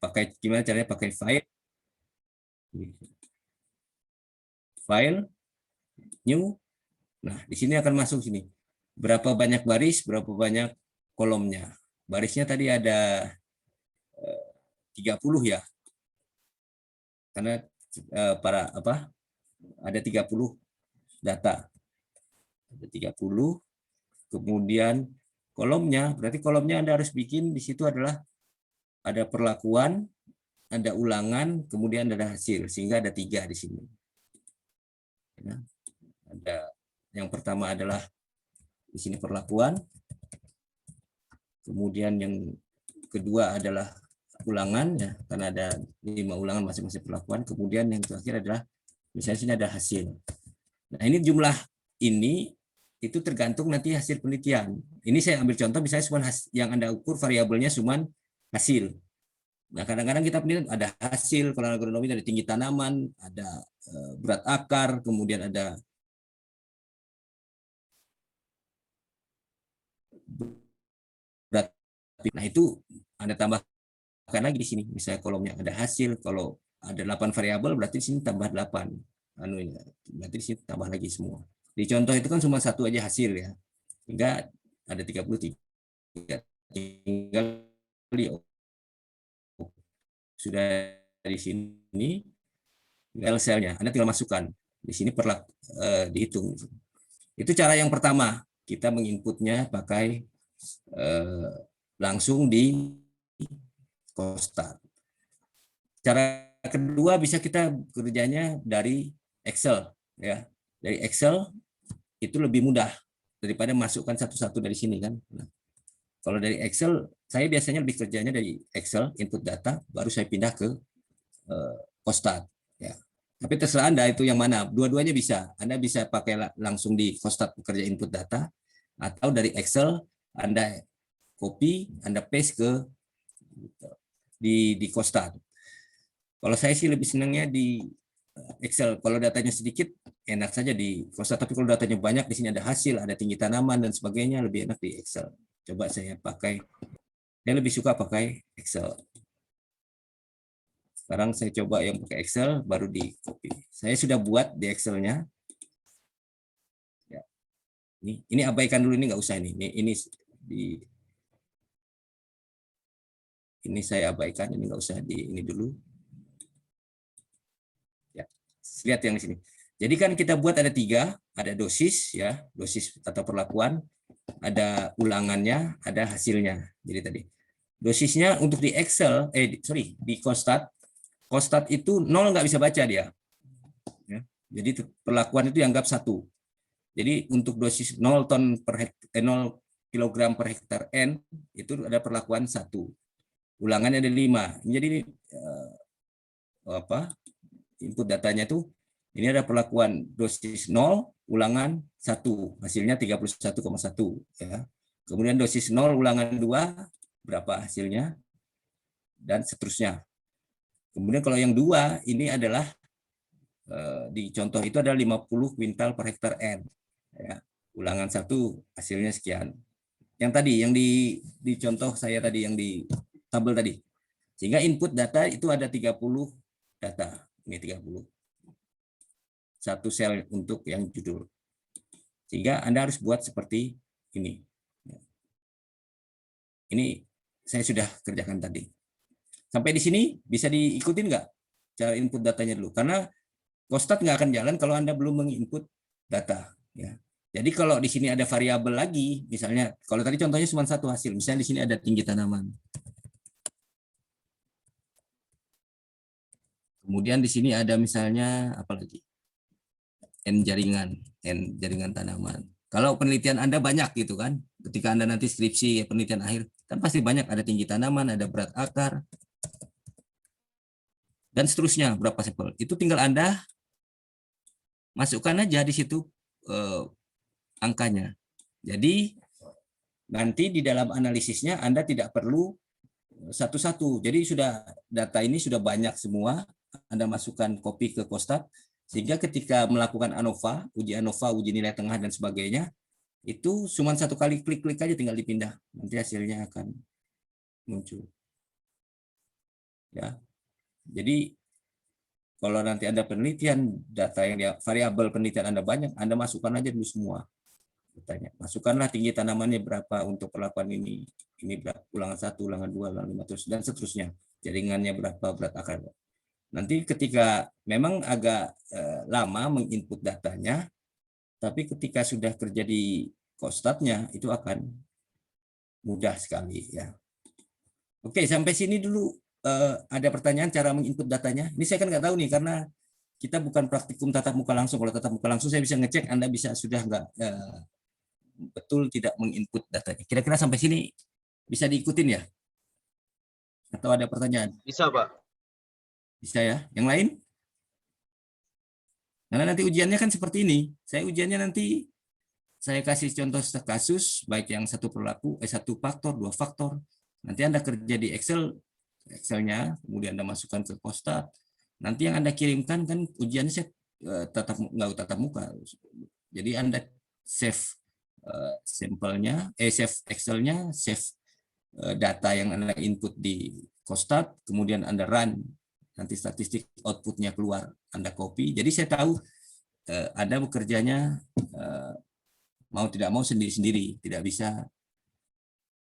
pakai gimana caranya, pakai file new. Nah, di sini akan masuk sini. Berapa banyak baris, berapa banyak kolomnya. Barisnya tadi ada 30 ya. Karena para apa? Ada 30 data. Ada 30. Kemudian kolomnya, berarti kolomnya Anda harus bikin di situ adalah ada perlakuan, ada ulangan, kemudian ada hasil, sehingga ada 3 di sini. Ya, ada yang pertama adalah di sini perlakuan, kemudian yang kedua adalah ulangan ya, karena ada 5 ulangan masing-masing perlakuan, kemudian yang terakhir adalah misalnya sini ada hasil. Nah, ini jumlah ini itu tergantung nanti hasil penelitian. Ini saya ambil contoh misalnya cuma yang Anda ukur variabelnya cuma hasil. Nah, kadang-kadang kita penelitian ada hasil, kalau agronomi ada tinggi tanaman, ada berat akar, kemudian ada berat. Nah, itu Anda tambahkan lagi di sini. Misalnya kolomnya ada hasil, kalau ada 8 variabel berarti di sini tambah 8. Berarti di sini tambah lagi semua. Di contoh itu kan cuma satu aja hasil ya. Hingga ada 33. Tinggal sudah di sini L-nya, Anda tinggal masukkan. Di sini dihitung. Itu cara yang pertama. Kita menginputnya pakai langsung di Costat. Cara kedua bisa kita kerjanya dari Excel ya. Dari Excel itu lebih mudah daripada masukkan satu-satu dari sini kan. Nah, kalau dari Excel saya biasanya lebih kerjanya dari Excel input data baru saya pindah ke Costat ya. Tapi terserah Anda itu yang mana. Dua-duanya bisa. Anda bisa pakai langsung di Costat bekerja input data atau dari Excel Anda copy, Anda paste ke di Costat. Kalau saya sih lebih senangnya di Excel. Kalau datanya sedikit enak saja di Costat, tapi kalau datanya banyak di sini ada hasil, ada tinggi tanaman dan sebagainya, lebih enak di Excel. Coba saya lebih suka pakai Excel. Sekarang saya coba yang pakai Excel baru di copy. Saya sudah buat di Excel-nya. Ya. Ini abaikan dulu, ini nggak usah ini saya abaikan, ini nggak usah ini dulu. Ya, lihat yang di sini. Jadi kan kita buat ada 3, ada dosis ya, dosis atau perlakuan, ada ulangannya, ada hasilnya. Jadi tadi dosisnya untuk di Excel, di Costat itu 0 nggak bisa baca dia. Ya. Jadi perlakuan itu dianggap 1. Jadi untuk dosis 0 ton per 0 kilogram per hektar N itu ada perlakuan 1. Ulangannya ada 5. Jadi input datanya tuh ini ada perlakuan dosis 0, ulangan 1, hasilnya 31,1 ya. Kemudian dosis 0 ulangan 2 berapa hasilnya dan seterusnya. Kemudian kalau yang 2 ini adalah di contoh itu ada 50 kuintal per hektar N ya. Ulangan 1 hasilnya sekian. Yang tadi yang di contoh saya tadi yang di tabel tadi. Sehingga input data itu ada 30 data. Ini 30. Satu sel untuk yang judul. Sehingga Anda harus buat seperti ini. Ini saya sudah kerjakan tadi. Sampai di sini bisa diikutin nggak cara input datanya dulu? Karena Costat nggak akan jalan kalau Anda belum menginput data. Ya. Jadi kalau di sini ada variabel lagi, misalnya kalau tadi contohnya cuma satu hasil, misalnya di sini ada tinggi tanaman. Kemudian di sini ada misalnya apa lagi? N jaringan tanaman. Kalau penelitian Anda banyak gitu kan, ketika Anda nanti skripsi penelitian akhir, kan pasti banyak, ada tinggi tanaman, ada berat akar, dan seterusnya berapa sampel. Itu tinggal Anda masukkan aja di situ angkanya. Jadi nanti di dalam analisisnya Anda tidak perlu satu-satu. Jadi sudah data ini sudah banyak semua, Anda masukkan copy ke Costat, sehingga ketika melakukan ANOVA, uji nilai tengah dan sebagainya, itu cuma satu kali klik-klik aja tinggal dipindah. Nanti hasilnya akan muncul. Ya. Jadi kalau nanti Anda penelitian data yang variabel penelitian Anda banyak, Anda masukkan aja dulu semua. Bertanya, masukkanlah tinggi tanamannya berapa untuk perlakuan ini berapa, ulangan 1, ulangan 2, ulangan 5, terus dan seterusnya. Jaringannya berapa, berat akar. Nanti ketika memang agak lama menginput datanya, tapi ketika sudah terjadi kostatnya itu akan mudah sekali ya. Oke, sampai sini dulu ada pertanyaan cara menginput datanya. Ini saya kan nggak tahu nih karena kita bukan praktikum tatap muka langsung. Kalau tatap muka langsung saya bisa ngecek Anda bisa sudah nggak betul tidak menginput datanya. Kira-kira sampai sini bisa diikutin ya? Atau ada pertanyaan? Bisa, Pak. Bisa ya? Yang lain? Karena nanti ujiannya kan seperti ini. Saya ujiannya nanti saya kasih contoh kasus baik yang satu faktor, 2 faktor. Nanti Anda kerja di Excelnya, kemudian Anda masukkan ke Kostat. Nanti yang Anda kirimkan kan ujiannya saya nggak tatap muka. Jadi Anda save sampelnya, save Excelnya, save data yang Anda input di Kostat, kemudian Anda run, nanti statistik outputnya keluar, Anda copy. Jadi saya tahu Anda bekerjanya mau tidak mau sendiri-sendiri, tidak bisa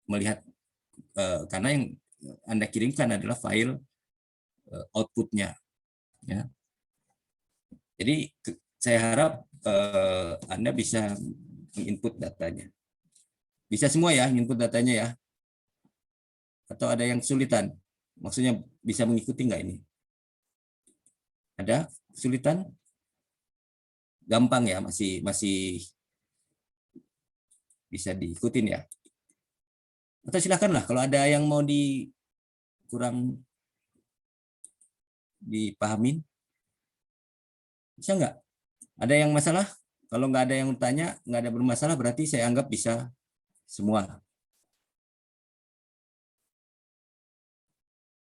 melihat karena yang Anda kirimkan adalah file outputnya. Ya. Jadi saya harap Anda bisa menginput datanya. Bisa semua ya input datanya ya? Atau ada yang kesulitan? Maksudnya bisa mengikuti nggak ini? Ada kesulitan? Gampang ya, masih bisa diikutin ya. Atau silakanlah kalau ada yang mau kurang dipahamin. Bisa nggak? Ada yang masalah? Kalau nggak ada yang tanya, nggak ada bermasalah, berarti saya anggap bisa semua.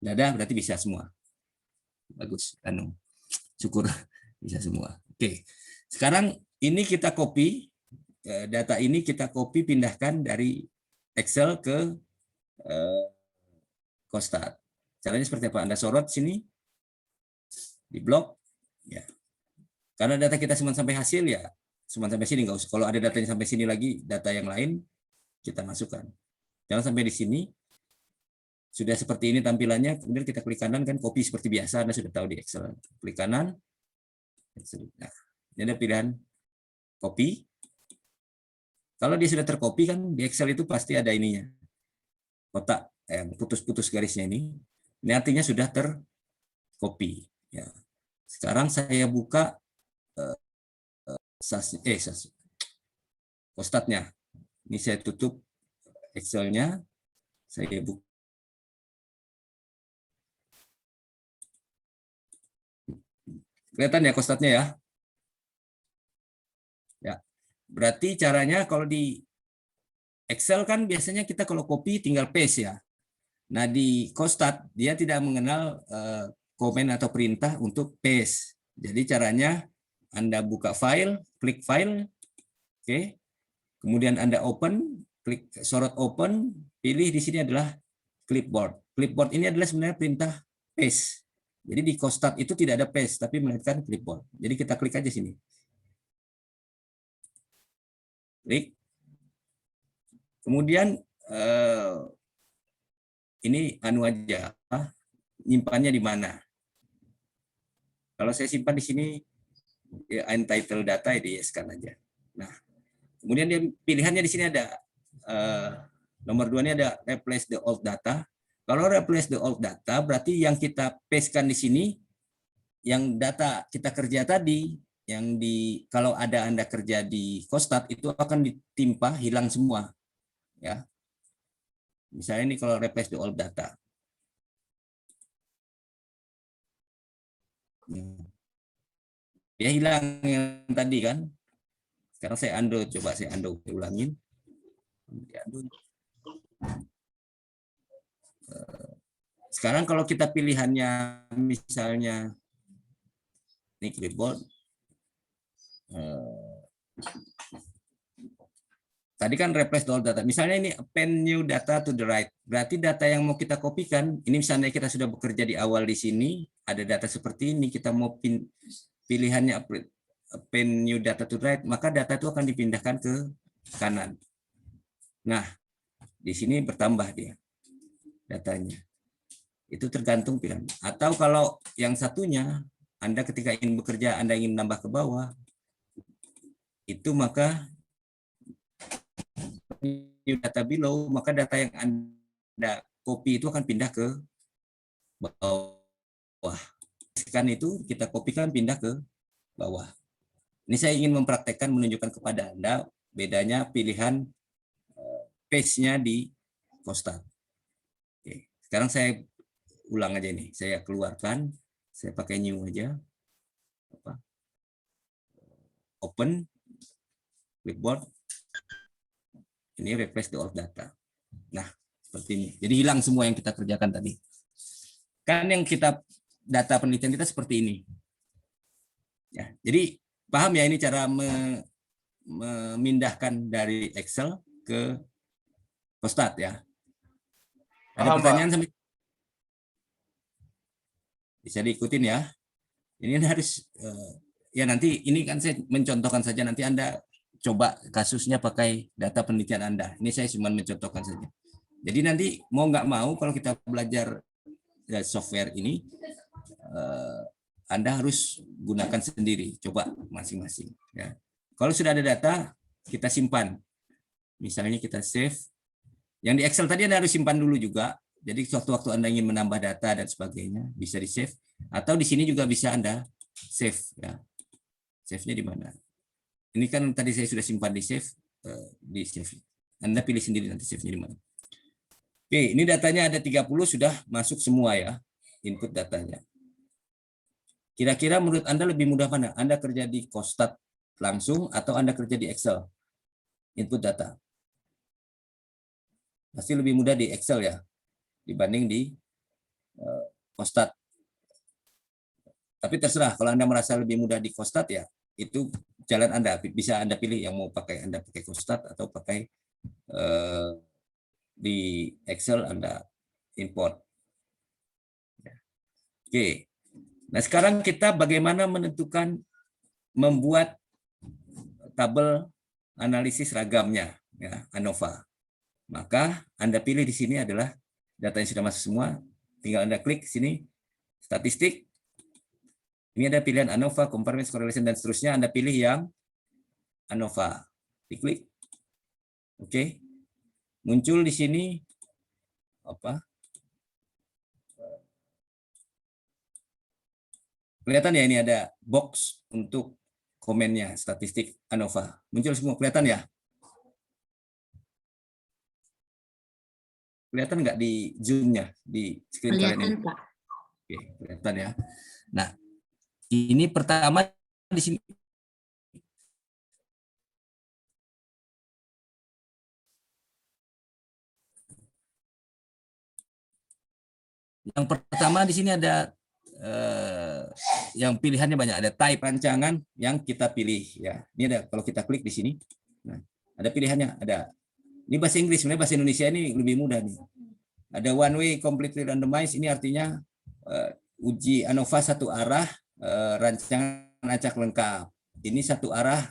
Nggak ada, berarti bisa semua. Bagus, syukur bisa semua. Oke, sekarang ini kita copy, data ini kita copy pindahkan dari Excel ke Kostat. Caranya seperti apa? Anda sorot sini, di blok, ya. Karena data kita cuma sampai hasil ya, cuma sampai sini, nggak usah. Kalau ada datanya sampai sini lagi, data yang lain kita masukkan. Jangan sampai di sini sudah seperti ini tampilannya, kemudian kita klik kanan kan copy seperti biasa, Anda sudah tahu di Excel. Klik kanan, nah, ini ada pilihan copy. Kalau dia sudah tercopy kan di Excel itu pasti ada ininya, kotak yang putus-putus garisnya ini. Ini artinya sudah tercopy. Ya. Sekarang saya buka Kostatnya. Ini saya tutup Excelnya, saya buka. Kelihatan ya Kostatnya ya? Ya. Berarti caranya kalau di Excel kan biasanya kita kalau copy tinggal paste ya. Nah di Kostat dia tidak mengenal komen atau perintah untuk paste. Jadi caranya Anda buka file, klik file, oke. Kemudian Anda open, klik sorot open, pilih di sini adalah clipboard. Clipboard ini adalah sebenarnya perintah paste. Jadi di Kostat itu tidak ada paste, tapi melainkan clipboard. Jadi kita klik aja sini. Klik. Kemudian ini aja, nyimpannya di mana? Kalau saya simpan di sini ya, untitled data ya di-yes-kan aja. Nah, kemudian dia pilihannya di sini ada nomor 2 ini ada replace the old data. Kalau replace the old data berarti yang kita paste-kan di sini yang data kita kerja tadi yang kalau ada Anda kerja di Kostat itu akan ditimpa hilang semua ya. Misalnya ini kalau replace the old data. Ya hilang yang tadi kan. Sekarang saya undo, coba saya undo, ulangin. Sekarang kalau kita pilihannya misalnya ini clipboard, tadi kan replace all data. Misalnya ini append new data to the right. Berarti data yang mau kita kopikan, ini misalnya kita sudah bekerja di awal di sini, ada data seperti ini, kita mau pilihannya append new data to the right, maka data itu akan dipindahkan ke kanan. Nah, di sini bertambah dia datanya. Itu tergantung pilihan. Atau kalau yang satunya, Anda ketika ingin bekerja, Anda ingin menambah ke bawah, itu maka data below, maka data yang Anda copy itu akan pindah ke bawah. Kan itu kita kopikan pindah ke bawah. Ini saya ingin mempraktekkan menunjukkan kepada Anda bedanya pilihan page-nya di Costat. Oke. Sekarang saya ulang aja nih, saya keluarkan, saya pakai new aja, open clipboard, ini replace the old data. Nah, seperti ini. Jadi hilang semua yang kita kerjakan tadi. Kan yang kita data penelitian kita seperti ini. Ya, jadi paham ya ini cara memindahkan dari Excel ke Costat ya. Ada pertanyaan sampai bisa diikutin ya. Ini harus ya nanti ini kan saya mencontohkan saja, nanti Anda coba kasusnya pakai data penelitian Anda. Ini saya cuma mencontohkan saja. Jadi nanti mau nggak mau kalau kita belajar software ini Anda harus gunakan sendiri, coba masing-masing ya. Kalau sudah ada data kita simpan. Misalnya kita save. Yang di Excel tadi Anda harus simpan dulu juga. Jadi suatu-waktu Anda ingin menambah data dan sebagainya, bisa di-save. Atau di sini juga bisa Anda save. Ya. Save-nya di mana? Ini kan tadi saya sudah simpan di save. Anda pilih sendiri nanti save-nya di mana. Oke, ini datanya ada 30, sudah masuk semua ya, input datanya. Kira-kira menurut Anda lebih mudah mana? Anda kerja di Costat langsung atau Anda kerja di Excel? Input data. Pasti lebih mudah di Excel ya, dibanding di Costat. Tapi terserah, kalau Anda merasa lebih mudah di Costat ya, itu jalan Anda. Bisa Anda pilih yang mau pakai, Anda pakai Costat atau pakai di Excel Anda import. Oke. Nah, sekarang kita bagaimana menentukan membuat tabel analisis ragamnya ya, ANOVA. Maka Anda pilih di sini adalah data yang sudah masuk semua, tinggal Anda klik sini statistik. Ini ada pilihan ANOVA, comparison, correlation dan seterusnya, Anda pilih yang ANOVA. Diklik. Oke. Muncul di sini apa? Kelihatan ya, ini ada box untuk komennya, statistik ANOVA. Muncul semua, kelihatan ya? Kelihatan nggak di zoom-nya, di screen kalian ini? Pak. Oke, kelihatan ya. Nah, ini pertama di sini. Yang pertama di sini ada yang pilihannya banyak, ada type rancangan yang kita pilih ya. Ini ada, kalau kita klik di sini, nah, ada pilihannya, ada. Ini bahasa Inggris, sebenarnya bahasa Indonesia ini lebih mudah nih. Ada one way completely randomized, ini artinya uji ANOVA satu arah, rancangan acak lengkap. Ini satu arah,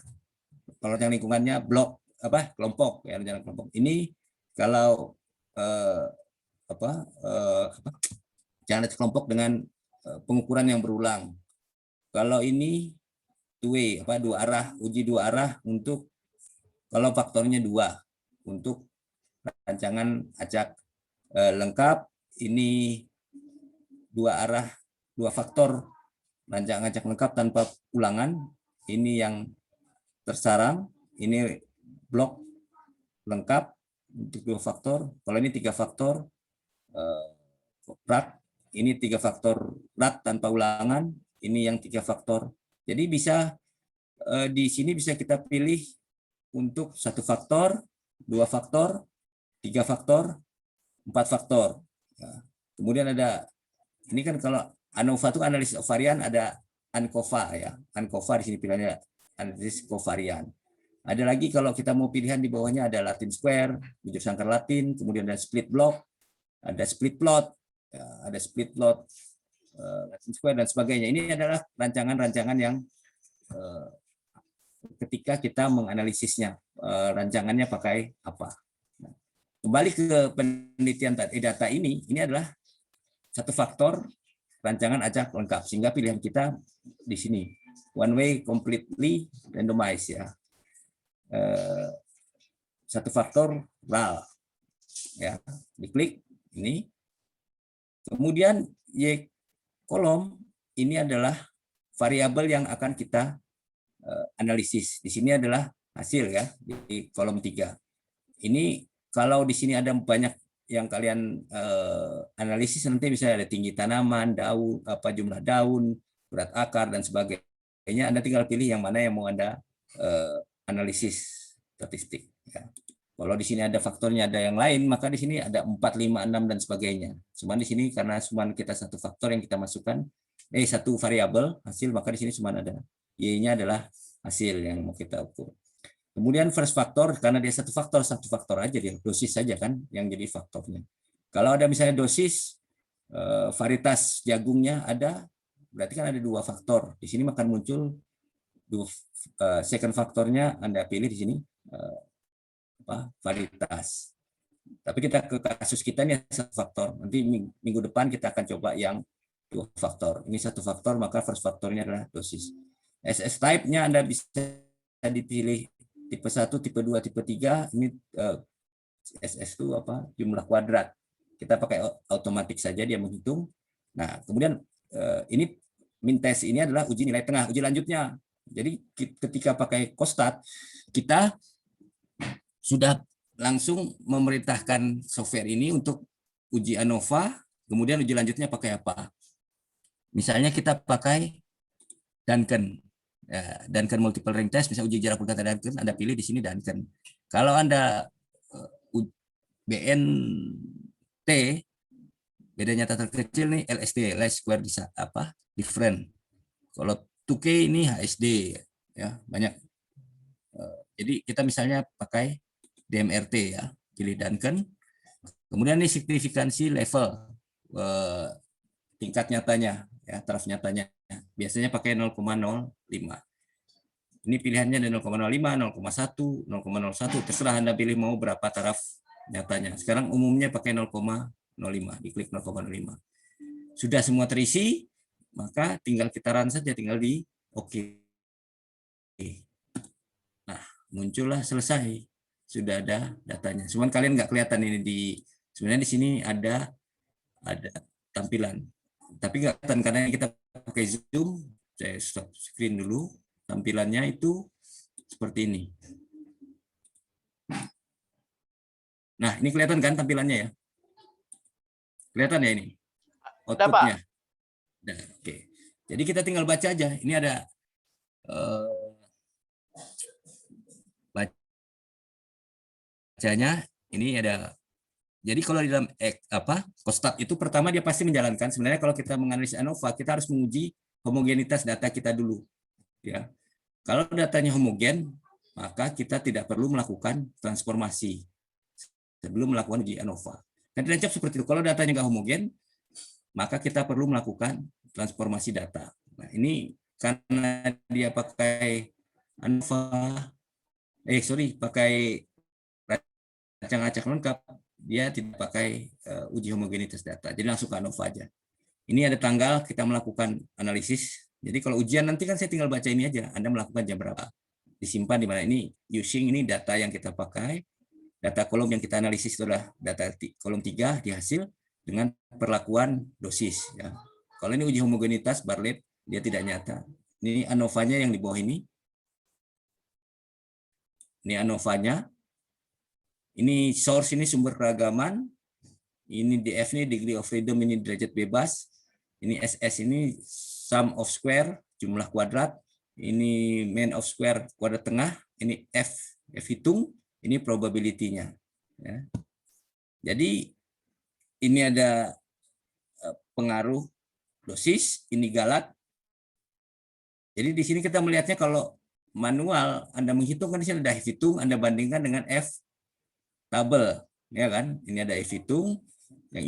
kalau yang lingkungannya blok apa kelompok ya, rancangan kelompok. Ini kalau jangan acak kelompok dengan pengukuran yang berulang. Kalau ini two way, dua arah, uji dua arah untuk kalau faktornya 2 untuk rancangan acak lengkap. Ini dua arah, 2 faktor rancangan acak lengkap tanpa ulangan. Ini yang tersarang, ini blok lengkap untuk 2 faktor. Kalau ini 3 faktor rat, ini 3 faktor rat tanpa ulangan, ini yang 3 faktor. Jadi bisa di sini bisa kita pilih untuk 1 faktor, 2 faktor, 3 faktor, 4 faktor. Nah, kemudian ada ini kan kalau ANOVA itu analisis varian, ada ANCOVA ya. ANCOVA di sini pilihannya analisis kovarian. Ada lagi kalau kita mau pilihan di bawahnya ada Latin square, bujur sangkar Latin, kemudian ada split block, ada split plot, ya, ada split plot, Latin square dan sebagainya. Ini adalah rancangan-rancangan yang ketika kita menganalisisnya, rancangannya pakai apa. Nah, kembali ke penelitian data ini adalah satu faktor rancangan acak lengkap, sehingga pilihan kita di sini one way completely randomized ya. Satu faktor RAL ya, diklik ini, kemudian Y kolom ini adalah variabel yang akan kita analisis. Di sini adalah hasil ya, di kolom 3. Ini kalau di sini ada banyak yang kalian analisis, nanti misalnya ada tinggi tanaman, daun, jumlah daun, berat akar dan sebagainya. Anda tinggal pilih yang mana yang mau Anda analisis statistik ya. Kalau di sini ada faktornya, ada yang lain, maka di sini ada 4, 5, 6 dan sebagainya. Cuma di sini karena cuma kita satu faktor yang kita masukkan, satu variabel hasil, maka di sini cuma ada Y-nya adalah hasil yang mau kita ukur. Kemudian first factor, karena dia satu faktor aja, dia dosis saja kan yang jadi faktornya. Kalau ada misalnya dosis, varietas jagungnya ada, berarti kan ada 2 faktor. Di sini akan muncul second faktornya, Anda pilih di sini varietas. Tapi kita ke kasus kita ini satu faktor. Nanti minggu depan kita akan coba yang 2 faktor. Ini satu faktor, maka first faktornya adalah dosis. SS type-nya Anda bisa dipilih tipe 1, tipe 2, tipe 3. Ini SS itu apa? Jumlah kuadrat. Kita pakai otomatis saja, dia menghitung. Nah, kemudian ini min test ini adalah uji nilai tengah, uji lanjutnya. Jadi ketika pakai Costat, kita sudah langsung memerintahkan software ini untuk uji ANOVA, kemudian uji lanjutnya pakai apa? Misalnya kita pakai Duncan, Duncan multiple rank test, misalnya uji jarak perkata Duncan, Anda pilih di sini Duncan. Kalau Anda BNT, beda nyata terkecil nih LSD, least square different. Kalau 2K ini HSD, ya banyak. Jadi kita misalnya pakai DMRT ya, pilih Duncan. Kemudian ini signifikansi level tingkat nyatanya ya, taraf nyatanya. Biasanya pakai 0,05. Ini pilihannya ada 0,05, 0,1, 0,01, terserah Anda pilih mau berapa taraf nyatanya. Sekarang umumnya pakai 0,05, diklik 0,05. Sudah semua terisi, maka tinggal kita run saja, tinggal di oke. Nah, muncullah selesai. Sudah ada datanya. Cuman kalian nggak kelihatan ini sebenarnya di sini ada tampilan. Tapi nggak kelihatan karena kita pakai Zoom. Saya stop screen dulu. Tampilannya itu seperti ini. Nah, ini kelihatan kan tampilannya ya? Kelihatan ya ini? Outputnya. Nah, oke. Jadi kita tinggal baca aja. Ini ada bacanya, ini ada. Jadi kalau di dalam Costat itu pertama dia pasti menjalankan. Sebenarnya kalau kita menganalisis ANOVA, kita harus menguji homogenitas data kita dulu. Ya. Kalau datanya homogen, maka kita tidak perlu melakukan transformasi sebelum melakukan uji ANOVA. Dan tidak seperti itu. Kalau datanya nggak homogen, maka kita perlu melakukan transformasi data. Nah, ini karena dia pakai ANOVA, pakai acak-acak lengkap, dia tidak pakai uji homogenitas data. Jadi langsung ke ANOVA aja. Ini ada tanggal kita melakukan analisis. Jadi kalau ujian nanti kan saya tinggal baca ini aja. Anda melakukan jam berapa. Disimpan di mana ini. Using ini data yang kita pakai. Data kolom yang kita analisis itu adalah data kolom 3 di hasil dengan perlakuan dosis. Ya. Kalau ini uji homogenitas Bartlett, dia tidak nyata. Ini ANOVA-nya yang di bawah ini. Ini ANOVA-nya. Ini source, ini sumber keragaman. Ini DF ini degree of freedom, ini derajat bebas. Ini SS ini sum of square, jumlah kuadrat. Ini mean of square, kuadrat tengah. Ini F hitung. Ini probability-nya. Ya. Jadi ini ada pengaruh dosis, ini galat. Jadi di sini kita melihatnya kalau manual Anda menghitung kan di sini ada F hitung, Anda bandingkan dengan F tabel, ya kan? Ini ada F hitung, yang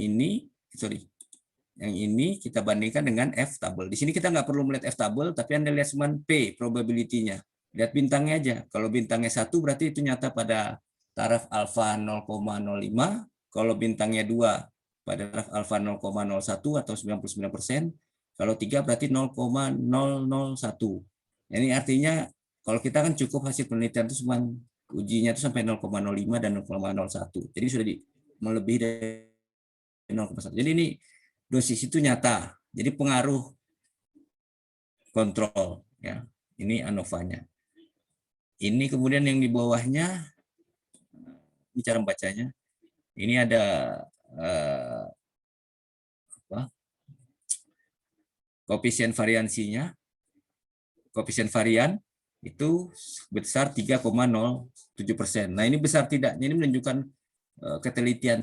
ini kita bandingkan dengan F tabel. Di sini kita nggak perlu melihat F tabel, tapi Anda lihat cuma P probability-nya. Lihat bintangnya aja. Kalau bintangnya 1 berarti itu nyata pada taraf alfa 0,05. Kalau bintangnya 2 pada taraf alfa 0,01 atau 99%. Kalau 3 berarti 0,001. Ini artinya kalau kita kan cukup hasil penelitian itu cuma ujinya itu sampai 0,05 dan 0,01. Jadi sudah melebihi dari 0,1. Jadi ini dosis itu nyata. Jadi pengaruh kontrol, ya. Ini ANOVA-nya. Ini kemudian yang di bawahnya, ini cara membacanya. Ini ada koefisien variansinya. Koefisien varian itu besar 3,07%. Nah, ini besar tidaknya ini menunjukkan penelitian.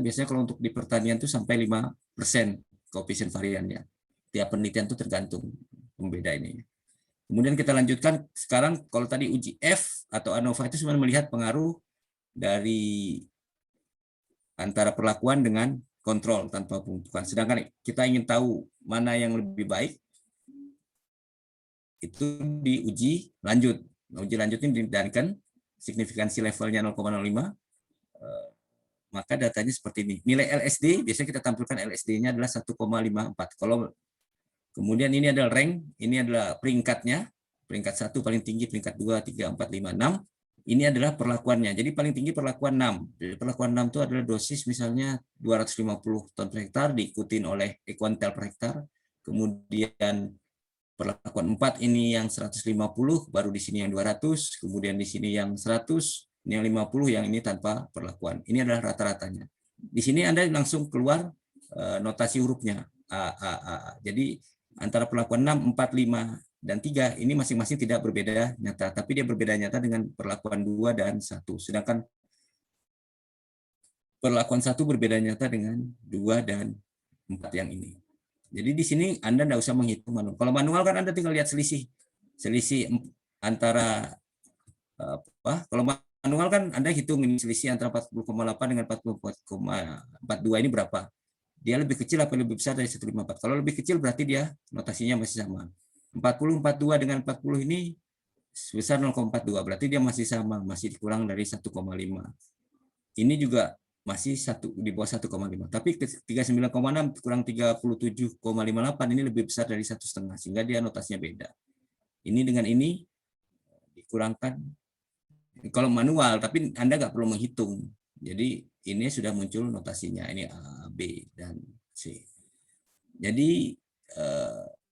Biasanya kalau untuk di pertanian itu sampai 5% koefisien variannya. Tiap penelitian itu tergantung pembeda ini. Kemudian kita lanjutkan sekarang kalau tadi uji F atau ANOVA itu cuma melihat pengaruh dari antara perlakuan dengan kontrol tanpa pembentukan. Sedangkan kita ingin tahu mana yang lebih baik, itu diuji lanjut. Uji lanjut ini didarikan signifikansi levelnya 0,05, maka datanya seperti ini. Nilai LSD, biasanya kita tampilkan LSD-nya adalah 1,54. Kalau kemudian ini adalah rank, ini adalah peringkatnya. Peringkat 1 paling tinggi, peringkat 2, 3, 4, 5, 6. Ini adalah perlakuannya. Jadi paling tinggi perlakuan 6. Jadi perlakuan 6 itu adalah dosis misalnya 250 ton per hektar diikutin oleh ekuintal per hektar. Kemudian perlakuan 4 ini yang 150, baru di sini yang 200, kemudian di sini yang 100, ini yang 50, yang ini tanpa perlakuan. Ini adalah rata-ratanya. Di sini Anda langsung keluar notasi hurufnya A. Jadi antara perlakuan 6, 4, 5, dan 3 ini masing-masing tidak berbeda nyata, tapi dia berbeda nyata dengan perlakuan 2 dan 1. Sedangkan perlakuan 1 berbeda nyata dengan 2 dan 4 yang ini. Jadi di sini Anda tidak usah menghitung manual. Kalau manual kan Anda tinggal lihat selisih antara kalau manual kan Anda hitung ini selisih antara 40,8 dengan 44,42 ini berapa. Dia lebih kecil apa lebih besar dari 154. Kalau lebih kecil berarti dia notasinya masih sama. 40,42 dengan 40 ini sebesar 0,42. Berarti dia masih sama, masih dikurang dari 1,5. Ini juga masih di bawah 1,5. Tapi 39,6 kurang 37,58 ini lebih besar dari 1,5, sehingga dia notasinya beda. Ini dengan ini dikurangkan kalau manual, tapi Anda nggak perlu menghitung. Jadi ini sudah muncul notasinya. Ini A, B, dan C. Jadi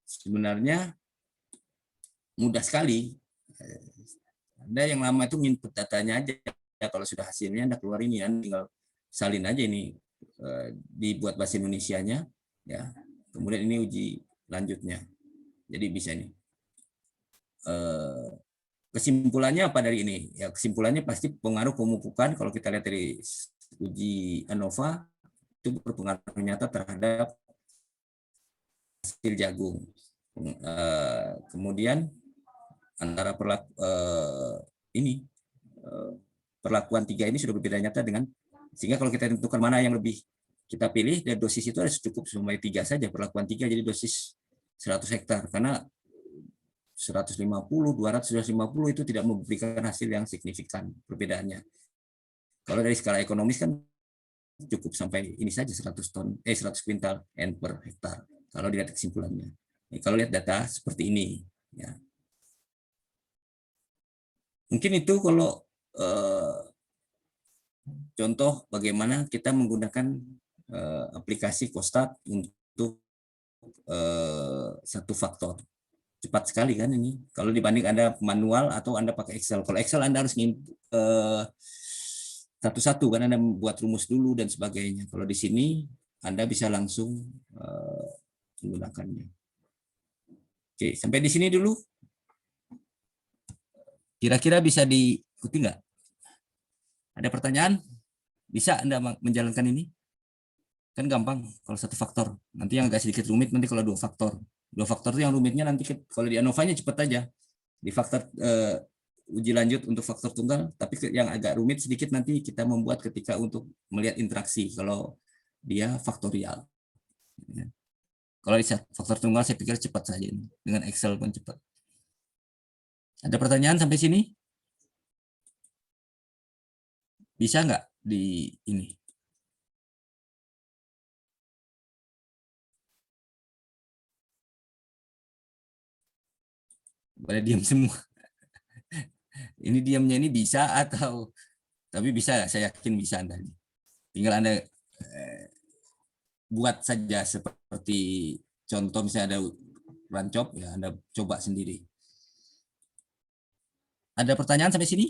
sebenarnya mudah sekali. Anda yang lama itu input datanya aja. Kalau sudah hasilnya Anda keluar ini, Anda tinggal salin aja ini, dibuat bahasa Indonesianya, ya. Kemudian ini uji lanjutnya. Jadi bisa ini. Kesimpulannya apa dari ini? Ya kesimpulannya pasti pengaruh pemupukan. Kalau kita lihat dari uji ANOVA itu berpengaruh nyata terhadap hasil jagung. Kemudian antara perlakuan 3 ini sudah berbeda nyata dengan, sehingga kalau kita tentukan mana yang lebih kita pilih, dan dosis itu harus cukup sampai 3 saja, perlakuan 3 jadi dosis 100 hektar, karena 150, 200, 150 itu tidak memberikan hasil yang signifikan perbedaannya. Kalau dari skala ekonomis kan cukup sampai ini saja 100 kuintal N per hektar. Kalau dilihat kesimpulannya. Kalau lihat data seperti ini, ya. Mungkin itu kalau contoh bagaimana kita menggunakan aplikasi COSTAT untuk satu faktor. Cepat sekali kan ini. Kalau dibanding Anda manual atau Anda pakai Excel. Kalau Excel Anda harus satu-satu kan, Anda membuat rumus dulu dan sebagainya. Kalau di sini Anda bisa langsung menggunakannya. Oke, sampai di sini dulu. Kira-kira bisa diikuti nggak? Ada pertanyaan? Bisa Anda menjalankan ini? Kan gampang kalau satu faktor. Nanti yang agak sedikit rumit nanti kalau 2 faktor. 2 faktor itu yang rumitnya nanti kalau di ANOVA-nya cepat aja. di faktor uji lanjut untuk faktor tunggal, tapi yang agak rumit sedikit nanti kita membuat ketika untuk melihat interaksi kalau dia faktorial. Kalau di faktor tunggal saya pikir cepat saja ini. Dengan Excel pun cepat. Ada pertanyaan sampai sini? Bisa nggak di ini? Boleh diam semua. Ini diamnya ini bisa atau tapi bisa, saya yakin bisa Anda. Tinggal Anda buat saja seperti contoh misalnya ada rancop ya Anda coba sendiri. Ada pertanyaan sampai sini?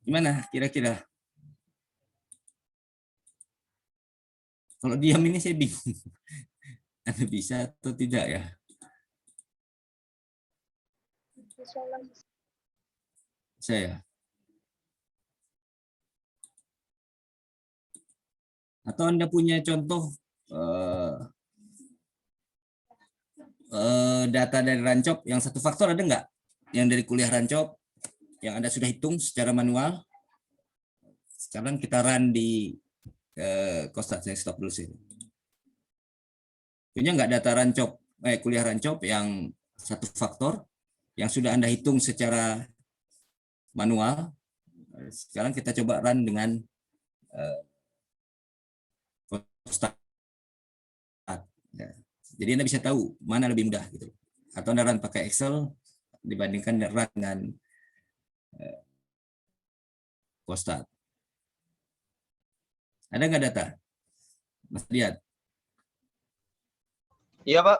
Gimana kira-kira? Kalau diam ini saya bingung. Anda bisa atau tidak ya? Saya. Atau Anda punya contoh data dari Rancop yang satu faktor ada nggak? Yang dari kuliah Rancop yang Anda sudah hitung secara manual? Sekarang kita run di Kostat, saya stop dulu sih. Punya nggak data Rancop, kuliah Rancop yang satu faktor yang sudah Anda hitung secara manual? Sekarang kita coba run dengan Kostat. Ya. Jadi Anda bisa tahu mana lebih mudah gitu. Atau Anda run pakai Excel dibandingkan run dengan Kostat. Ada nggak data? Mas lihat. Iya, Pak.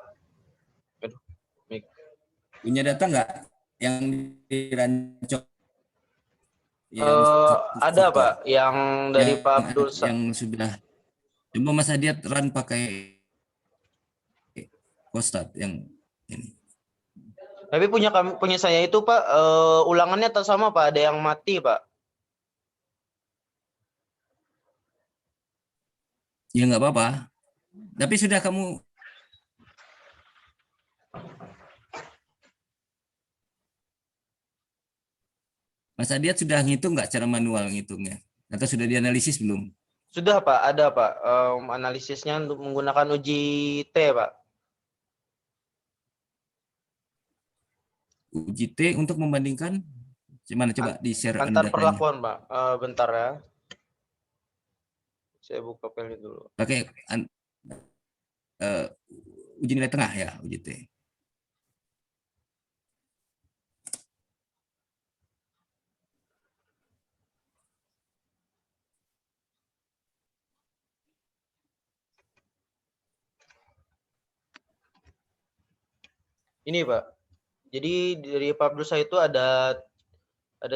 Punya data nggak yang dirancok? Ada faktor, Pak, yang dari Pak Abdul. Yang sudah. Coba Mas Adiat run pakai Kostat yang ini. Tapi punya saya itu Pak, ulangannya tak sama Pak, ada yang mati Pak. Ya nggak apa-apa. Tapi sudah kamu Mas Adiat sudah ngitung nggak cara manual ngitungnya? Atau sudah dianalisis belum? Sudah Pak, ada Pak. Analisisnya untuk menggunakan uji T Pak. Uji T untuk membandingkan gimana coba di share antar perlakuan Pak. Bentar ya. Saya buka file dulu. Pakai uji nilai tengah ya, uji T. Ini Pak. Jadi dari Pak Abdul itu ada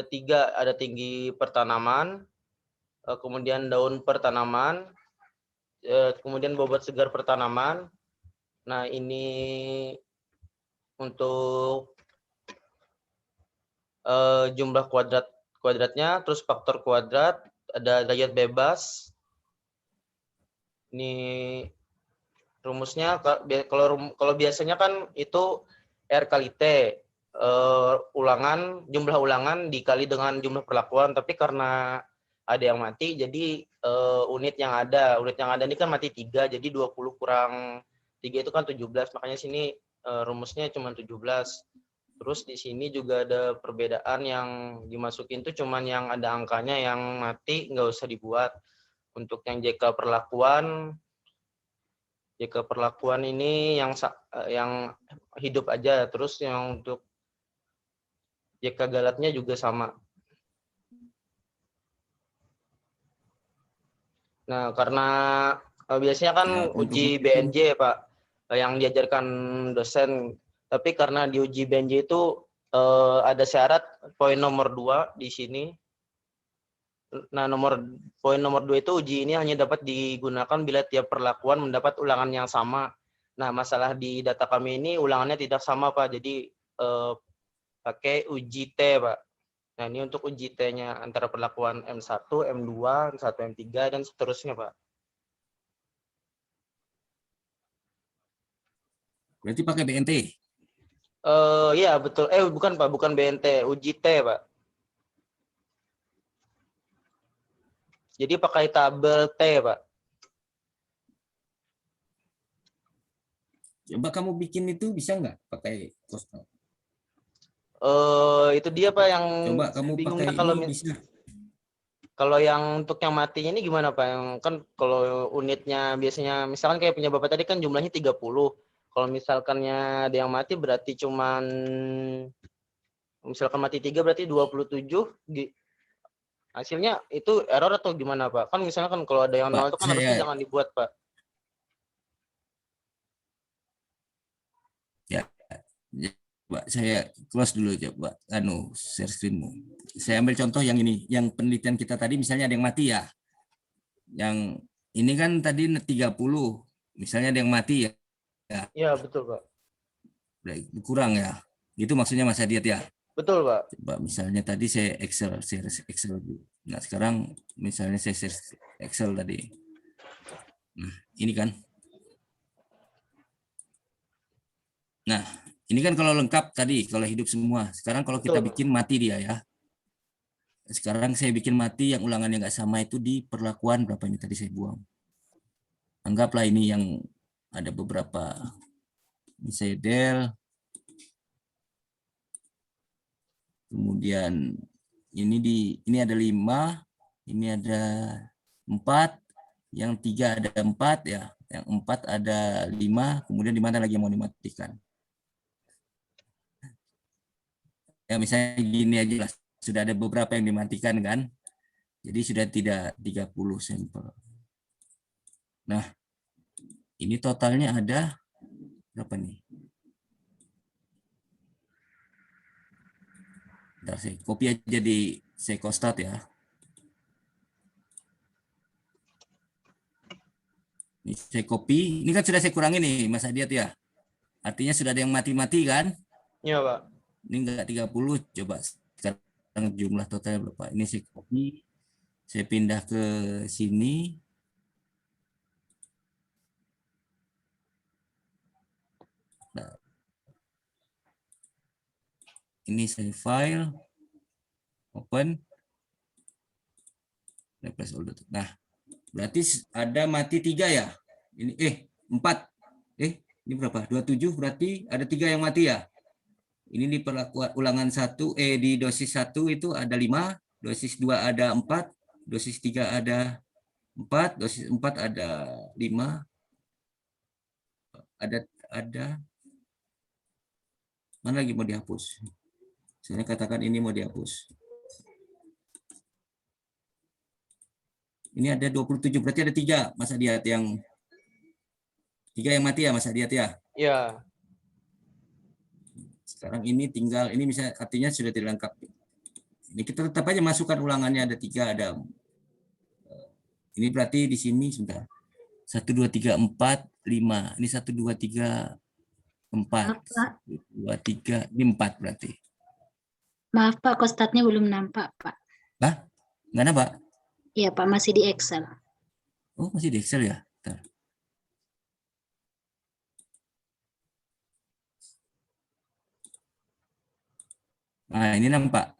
tiga, ada tinggi pertanaman, kemudian daun pertanaman, kemudian bobot segar pertanaman. Nah ini untuk jumlah kuadratnya, terus faktor kuadrat, ada derajat bebas. Ini rumusnya kalau biasanya kan itu R kali T, jumlah ulangan dikali dengan jumlah perlakuan, tapi karena ada yang mati jadi unit yang ada ini kan mati 3, jadi 20 kurang 3 itu kan 17, makanya sini rumusnya cuma 17. Terus di sini juga ada perbedaan yang dimasukin tuh cuman yang ada angkanya, yang mati nggak usah dibuat. Untuk yang JK perlakuan ini yang hidup aja, terus yang untuk JK galatnya juga sama. Nah, karena biasanya kan uji BNJ Pak, yang diajarkan dosen, tapi karena di uji BNJ itu ada syarat poin nomor 2 di sini. Nah, poin nomor 2 itu uji ini hanya dapat digunakan bila tiap perlakuan mendapat ulangan yang sama. Nah, masalah di data kami ini ulangannya tidak sama Pak, jadi pakai uji T Pak. Nah, ini untuk uji T-nya antara perlakuan M1, M2, M1, M3, dan seterusnya, Pak. Berarti pakai BNT. Iya, betul. Bukan, Pak. Bukan BNT. Uji T, Pak. Jadi pakai tabel T, Pak. Coba kamu bikin itu bisa nggak pakai Costal? Itu dia, Pak, yang Coba kamu bingungnya pakai ini bisa. kalau yang untuk yang matinya ini gimana, Pak? Yang kan kalau unitnya biasanya misalkan kayak punya Bapak tadi kan jumlahnya 30. Kalau misalkannya ada yang mati berarti cuman misalkan mati 3 berarti 27 hasilnya itu error atau gimana, Pak? Kan misalnya kan kalau ada yang Pak, 0 itu kan harusnya saya jangan dibuat, Pak. ya, ya, Pak, saya close dulu coba share screenmu. Saya ambil contoh yang ini, yang penelitian kita tadi misalnya ada yang mati ya. Yang ini kan tadi 30, misalnya ada yang mati ya. Iya, betul, Pak. Kurang ya. Itu maksudnya Mas Hadiat ya. Betul, Pak. Coba misalnya tadi saya Excel dulu. Nah, sekarang misalnya saya share Excel tadi. Nah, ini kan. Nah, ini kan kalau lengkap tadi, kalau hidup semua. Sekarang kalau kita Betul, Pak. bikin mati dia ya. Sekarang saya bikin mati yang ulangannya nggak sama itu di perlakuan berapa ini tadi saya buang. Anggaplah ini yang ada beberapa. Ini saya del. Kemudian ini ada 5, ini ada 4, yang 3 ada 4 ya, yang 4 ada 5, kemudian di mana lagi yang mau dimatikan. Ya misalnya gini aja lah, sudah ada beberapa yang dimatikan kan. Jadi sudah tidak 30 sampel. Nah, ini totalnya ada berapa nih? Bentar, saya copy aja di Secostat ya. Ini saya copy, ini kan sudah saya kurangi nih Mas Adiat ya. Artinya sudah ada yang mati-mati kan? Iya, Pak. Ini enggak 30, coba sekarang jumlah totalnya berapa? Ini saya copy, saya pindah ke sini. Nah, ini saya file, open, replace all data. Nah, berarti ada mati 3 ya? Ini 4. Ini berapa? 27 berarti ada 3 yang mati ya? Ini di perlakuan ulangan 1 di dosis 1 itu ada 5, dosis 2 ada 4, dosis 3 ada 4, dosis 4 ada 5, ada mana lagi mau dihapus? Saya katakan ini mau dihapus. Ini ada 27, berarti ada 3 Mas Adiat yang 3 yang mati ya Mas Adiat ya? Iya. Sekarang ini tinggal, ini misalnya artinya sudah tidak lengkap. Ini kita tetap aja masukkan ulangannya ada 3, ada ini berarti di sini sebentar. 1 2 3 4 5. Ini 1 2 3 4. 1 2 3 ini 4 berarti. Maaf Pak, kostatnya belum nampak Pak. Hah? Enggak nampak? Iya Pak, masih di Excel. Oh, masih di Excel ya? Bentar. Nah, ini nampak.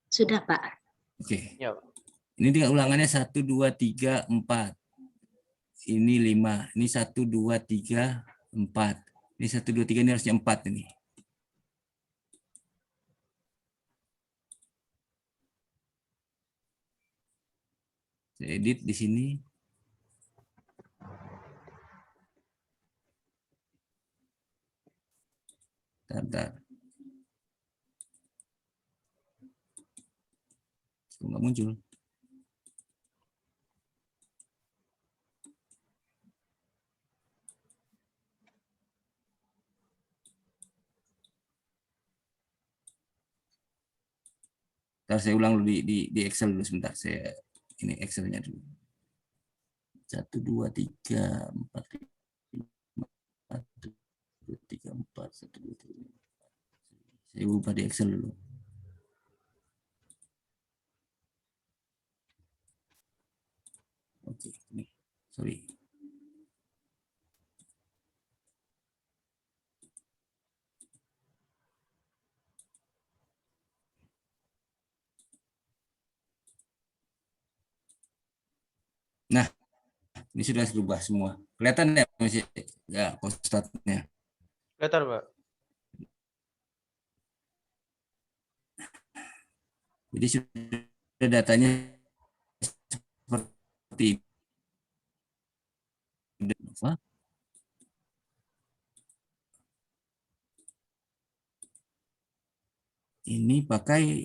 Sudah Pak. Oke. Iya, Pak. Ini tinggal ulangannya 1 2 3 4. Ini 5. Ini 1 2 3 4. Ini 1 2 3 ini harusnya 4 ini. Saya edit di sini. Bentar. Kok nggak muncul? Ntar saya ulang dulu di Excel dulu sebentar. Saya ini Excelnya dulu. 1 2 3 4 5 1 2 3 4 1 2 3 4. Saya buka di Excel dulu. Oke, ini sorry. Nah, ini sudah berubah semua. Kelihatan ya masih ya kostatnya. Kelihatan, Pak. Jadi sudah datanya seperti apa? Ini pakai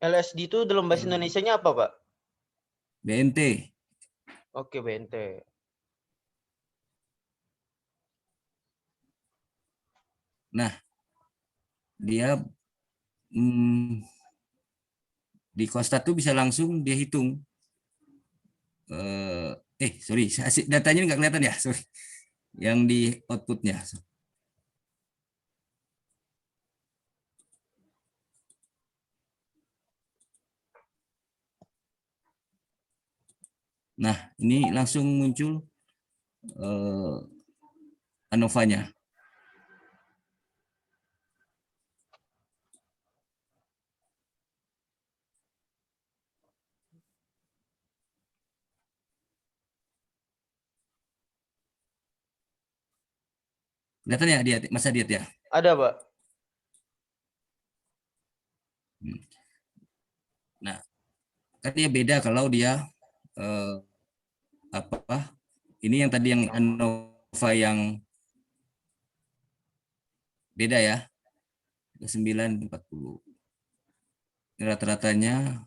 LSD itu dalam bahasa Indonesianya apa, Pak? BNT. Oke, BNT. Nah, dia di Kostat tuh bisa langsung dia hitung. Sorry, datanya nggak kelihatan ya, sorry. Yang di outputnya. Nah, ini langsung muncul ANOVA-nya. Kelihatan ya dia, Mas Adiat ya? Ada, Pak. Nah, kan dia beda kalau dia ini yang tadi yang ANOVA yang beda ya. 940. Rata-ratanya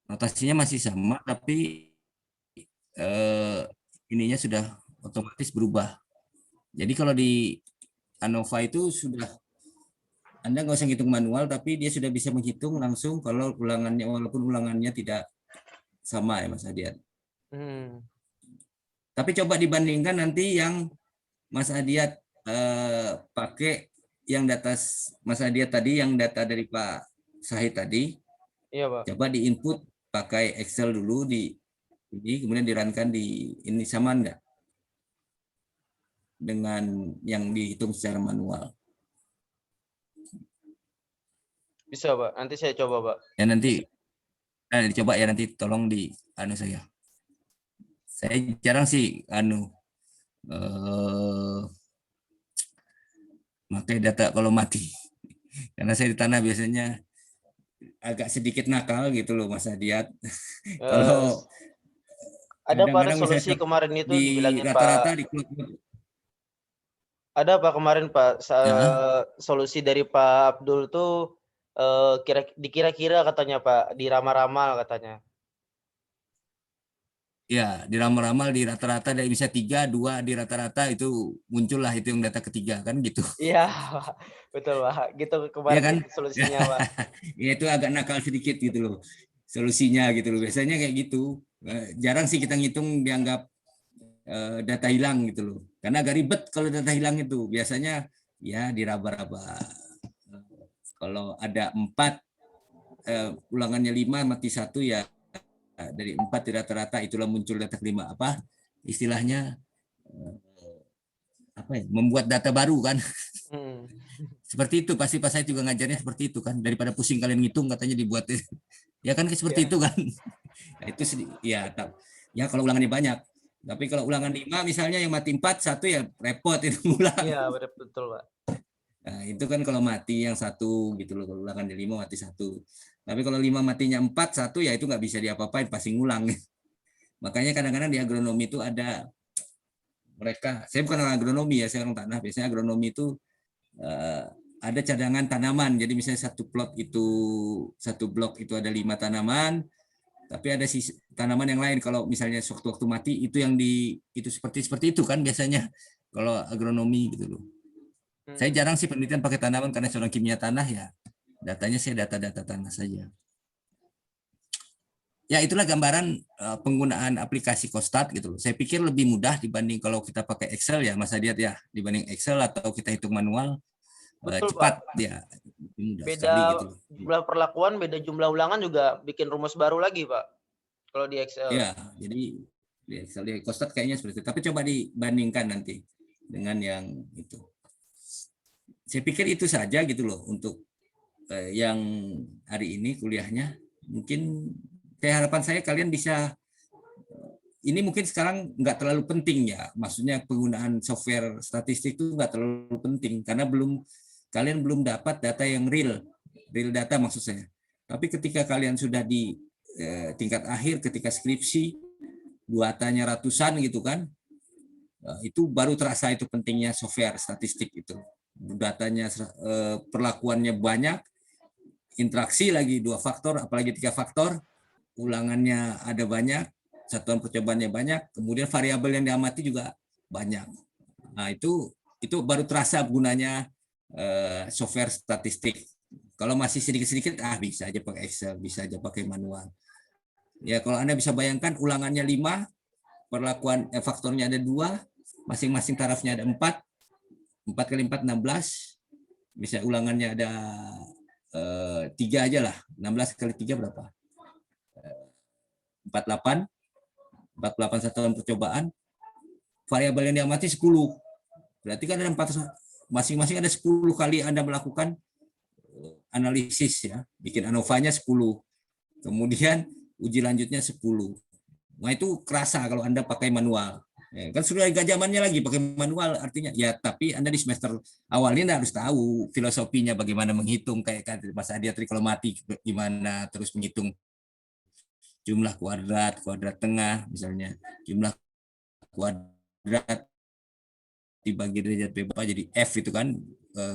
notasinya masih sama tapi ininya sudah otomatis berubah. Jadi kalau di ANOVA itu sudah Anda nggak usah ngitung manual, tapi dia sudah bisa menghitung langsung kalau ulangannya, walaupun ulangannya tidak sama ya Mas Adiat. Tapi coba dibandingkan nanti yang Mas Adiat pakai yang data Mas Adiat tadi, yang data dari Pak Sahid tadi. Iya, Pak. Coba di input pakai Excel dulu di ini, kemudian dirunkan di ini, sama enggak dengan yang dihitung secara manual. Bisa, Pak. Nanti saya coba, Pak. Ya nanti dicoba ya, nanti tolong di saya. Saya jarang sih pakai data kalau mati. Karena saya di tanah biasanya agak sedikit nakal gitu loh Mas Adiat. Kalau ada pada kadang-kadang solusi misalnya kemarin itu di dibilangin rata-rata Pak. di Ada Pak kemarin Pak Ya. solusi dari Pak Abdul tuh dikira-kira katanya Pak, diramal-ramal katanya. Ya, di ramal-ramal di rata-rata dari bisa 3, 2 di rata-rata itu muncullah itu yang data ketiga kan gitu. Iya, betul Pak. Gitu Ya kemarin kan? itu solusinya Pak. Ya itu agak nakal sedikit gitu loh. Solusinya gitu loh. Biasanya kayak gitu. Jarang sih kita ngitung dianggap data hilang gitu loh. Karena agak ribet kalau data hilang itu. Biasanya ya diraba-raba. Kalau ada 4 ulangannya 5 mati 1 ya dari 4 di rata-rata itulah muncul data kelima, apa istilahnya apa ya, membuat data baru kan. Seperti itu pasti pas saya juga ngajarnya seperti itu kan, daripada pusing kalian ngitung katanya dibuat ya kan seperti itu kan. Nah, itu ya kalau ulangannya banyak. Tapi kalau ulangan 5 misalnya yang mati 4, 1 ya repot itu ulang. Iya, betul Pak. Nah, itu kan kalau mati yang 1 gitu loh, kalau ulangan 5 mati 1. Tapi kalau 5 matinya 4, 1 ya itu nggak bisa diapa-apain, pasti ngulang. Makanya kadang-kadang di agronomi itu ada saya bukan orang agronomi ya, saya orang tanah. Biasanya agronomi itu ada cadangan tanaman. Jadi misalnya satu blok itu ada 5 tanaman, tapi ada tanaman yang lain. Kalau misalnya sewaktu-waktu mati itu yang itu seperti itu kan biasanya kalau agronomi gitu loh. Saya jarang sih penelitian pakai tanaman karena seorang kimia tanah ya. Datanya saya data-data tanah saja. Ya itulah gambaran penggunaan aplikasi Costat gitu loh. Saya pikir lebih mudah dibanding kalau kita pakai Excel ya Mas Adiat ya, dibanding Excel atau kita hitung manual. Betul, Cepat Pak. ya. Mudah Beda sekali gitu loh. jumlah perlakuan, beda jumlah ulangan juga bikin rumus baru lagi, Pak. Kalau di Excel. Ya, jadi di Excel di Costat kayaknya seperti itu. Tapi coba dibandingkan nanti dengan yang itu. Saya pikir itu saja gitu loh untuk yang hari ini kuliahnya. Mungkin harapan saya kalian bisa, ini mungkin sekarang nggak terlalu penting ya, maksudnya penggunaan software statistik itu nggak terlalu penting karena kalian belum dapat data yang real data maksud saya. Tapi ketika kalian sudah di tingkat akhir, ketika skripsi, datanya ratusan gitu kan, itu baru terasa itu pentingnya software statistik itu. Datanya perlakuannya banyak, interaksi lagi 2 faktor, apalagi 3 faktor, ulangannya ada banyak, satuan percobaannya banyak, kemudian variabel yang diamati juga banyak. Nah, itu baru terasa gunanya software statistik. Kalau masih sedikit-sedikit, bisa aja pakai Excel, bisa aja pakai manual. Ya, kalau Anda bisa bayangkan ulangannya 5, perlakuan faktornya ada 2, masing-masing tarafnya ada 4 kali 4, 16, bisa ulangannya ada 3 aja lah, 16 kali 3 berapa? 48 satuan percobaan, variabel yang diamati 10. Berarti kan ada 4, masing-masing ada 10 kali Anda melakukan analisis ya, bikin ANOVA-nya 10. Kemudian uji lanjutnya 10. Nah, itu kerasa kalau Anda pakai manual. Ya, kan sudah agak zamannya lagi pakai manual artinya ya, tapi Anda di semester awalnya Anda harus tahu filosofinya bagaimana menghitung kayak Mas Adiat trigonometri gimana, terus menghitung jumlah kuadrat tengah misalnya, jumlah kuadrat dibagi derajat berapa jadi F itu kan,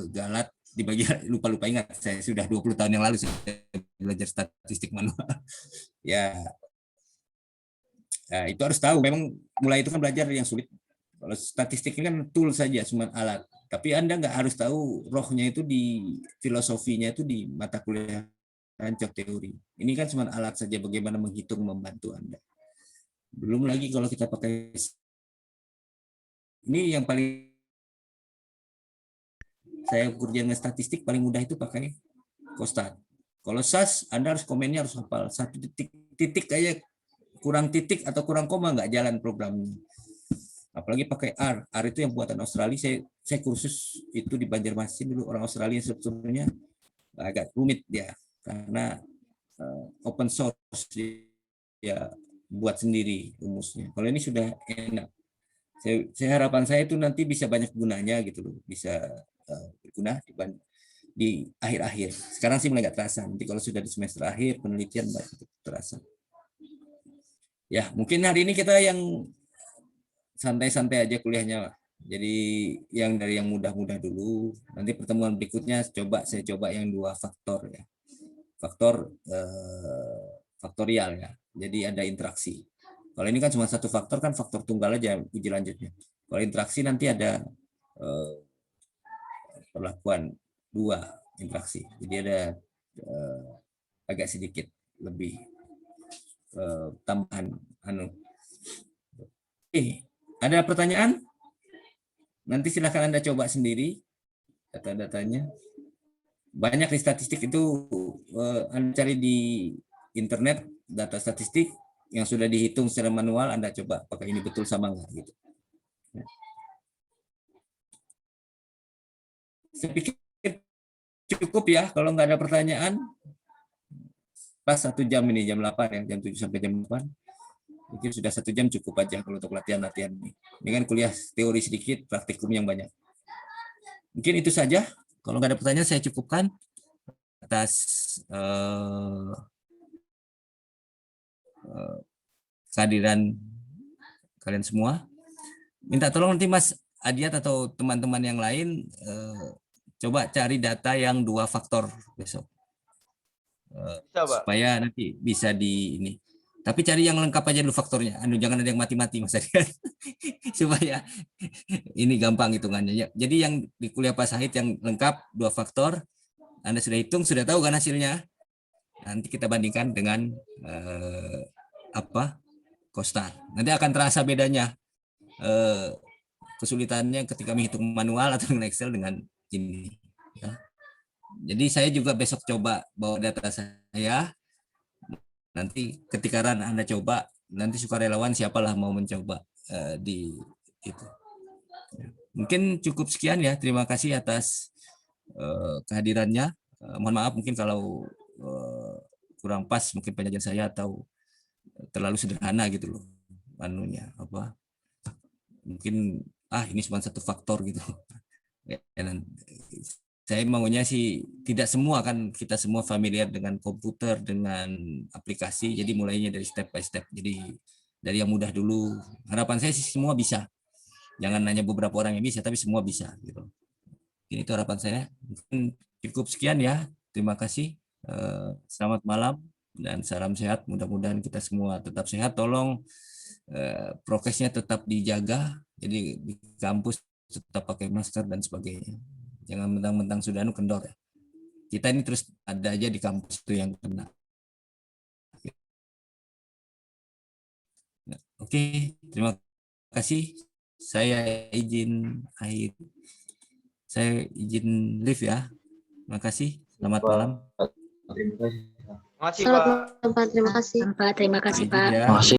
galat dibagi, lupa ingat, saya sudah 20 tahun yang lalu saya belajar statistik manual. Ya, nah, itu harus tahu, memang mulai itu kan belajar yang sulit. Kalau statistik ini kan tool saja, cuma alat. Tapi Anda nggak harus tahu rohnya itu di filosofinya itu di mata kuliah rancak teori. Ini kan cuma alat saja bagaimana menghitung, membantu Anda. Belum lagi kalau kita pakai, ini yang paling saya kerja dengan statistik paling mudah itu pakai Costat. Kalau SAS Anda harus komennya harus hafal, 1 titik aja kurang titik atau kurang koma nggak jalan programnya. Apalagi pakai R itu yang buatan Australia. Saya kursus itu di Banjarmasin dulu, orang Australia sebetulnya agak rumit dia karena open source ya, buat sendiri rumusnya. Kalau ini sudah enak. Saya harapan saya itu nanti bisa banyak gunanya gitu loh, bisa berguna di akhir-akhir. Sekarang sih mulai nggak terasa. Nanti kalau sudah di semester akhir penelitian baru terasa. Ya, mungkin hari ini kita yang santai-santai aja kuliahnya. Jadi yang dari yang mudah-mudah dulu. Nanti pertemuan berikutnya saya coba yang 2 faktor ya. Faktor faktorial ya. Jadi ada interaksi. Kalau ini kan cuma 1 faktor, kan faktor tunggal aja uji lanjutnya. Kalau interaksi nanti ada perlakuan 2 interaksi. Jadi ada agak sedikit lebih tambahan ada pertanyaan? Nanti silakan Anda coba sendiri data-datanya. Banyak di statistik itu, Anda cari di internet data statistik yang sudah dihitung secara manual, Anda coba pakai ini betul sama enggak gitu. Saya pikir cukup ya, kalau nggak ada pertanyaan. Pas 1 jam ini, jam 8 ya, jam 7 sampai jam 8. Mungkin sudah 1 jam cukup aja kalau untuk latihan-latihan ini. Ini kan kuliah teori sedikit, praktikum yang banyak. Mungkin itu saja. Kalau nggak ada pertanyaan, saya cukupkan atas kehadiran kalian semua. Minta tolong nanti Mas Adiat atau teman-teman yang lain coba cari data yang 2 faktor besok. Bisa, Pak. Supaya nanti bisa di ini. Tapi cari yang lengkap aja dulu faktornya. Jangan ada yang mati-mati Mas Adrian. Supaya ini gampang hitungannya. Ya. Jadi yang di kuliah Pak Sahid yang lengkap 2 faktor, Anda sudah hitung, sudah tahu kan hasilnya. Nanti kita bandingkan dengan Kostar. Nanti akan terasa bedanya kesulitannya ketika menghitung manual atau dengan Excel dengan ini. Ya. Jadi saya juga besok coba bawa data saya. Nanti ketika Anda coba, nanti sukarelawan siapalah mau mencoba di itu. Mungkin cukup sekian ya. Terima kasih atas kehadirannya. Mohon maaf mungkin kalau kurang pas mungkin penyajian saya atau terlalu sederhana gitu loh. Mungkin ini cuma satu faktor gitu. Saya maunya sih tidak semua kan, kita semua familiar dengan komputer, dengan aplikasi, jadi mulainya dari step by step. Jadi dari yang mudah dulu. Harapan saya sih semua bisa. Jangan hanya beberapa orang yang bisa, tapi semua bisa gitu. Ini itu harapan saya. Mungkin cukup sekian ya. Terima kasih. Selamat malam dan salam sehat. Mudah-mudahan kita semua tetap sehat. Tolong prokesnya tetap dijaga. Jadi di kampus tetap pakai masker dan sebagainya. Jangan mentang-mentang sudah kendor ya. Kita ini terus ada aja di kampus itu yang kena. Oke, terima kasih. Saya izin live ya. Terima kasih. Selamat malam. Terima kasih, Pak. Selamat malam, Pak. Terima kasih. Terima kasih, Pak. Izin ya. Terima kasih.